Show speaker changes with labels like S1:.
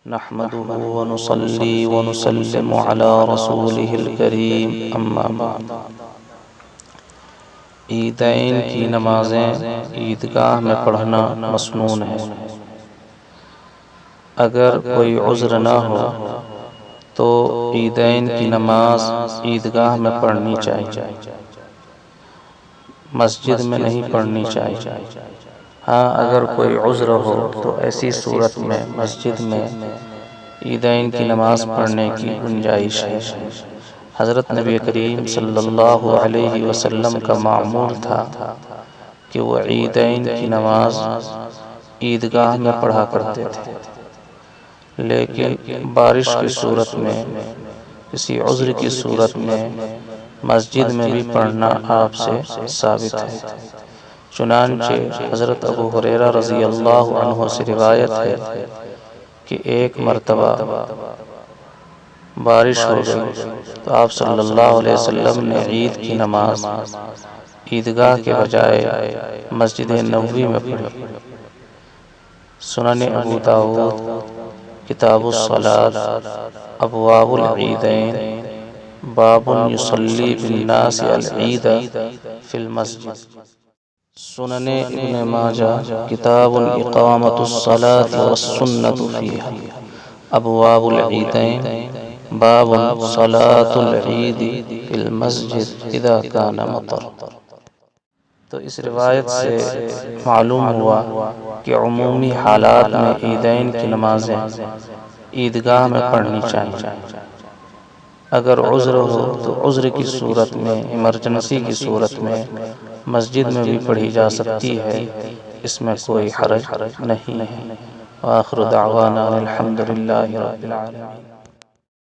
S1: نحمده ونصلي ونسلم على رسوله الكريم اما بعد۔ عیدین کی نمازیں عیدگاہ میں پڑھنا مسنون ہے۔ اگر کوئی عذر نہ ہو تو عیدین کی نماز عیدگاہ میں پڑھنی چاہیے، مسجد میں نہیں پڑھنی چاہیے۔ ہاں اگر کوئی عذر ہو تو ایسی صورت میں مسجد میں عیدین کی نماز پڑھنے کی گنجائش ہے۔ حضرت نبی کریم صلی اللہ علیہ وسلم کا معمول تھا کہ وہ عیدین کی نماز عیدگاہ میں پڑھا کرتے تھے، لیکن بارش کی صورت میں، کسی عذر کی صورت میں مسجد میں بھی پڑھنا آپ سے ثابت ہے۔ چنانچہ حضرت ابو ہریرہ رضی اللہ عنہ سے روایت ہے کہ ایک مرتبہ بارش ہو گئی تو آپ صلی اللہ علیہ وسلم نے عید کی نماز عیدگاہ کے بجائے مسجد نبوی میں پڑھی۔ سنن ابو داؤد کتاب الصلاۃ ابواب العیدین باب یصلی بالناس العید فی المسجد۔ سنن ابن ماجہ کتاب اقامۃ الصلاۃ والسنۃ فیہا ابواب العیدین باب صلاۃ العید فی المسجد اذا کان مطر۔ تو اس روایت سے معلوم ہوا کہ عمومی حالات میں عیدین کی نمازیں عیدگاہ میں پڑھنی چاہیے۔ اگر عذر ہو تو عذر کی صورت میں، ایمرجنسی کی صورت میں مسجد میں بھی پڑھی جا سکتی ہے، اس میں کوئی حرج نہیں ہے۔ وآخر دعوانا الحمد للہ رب العالمین۔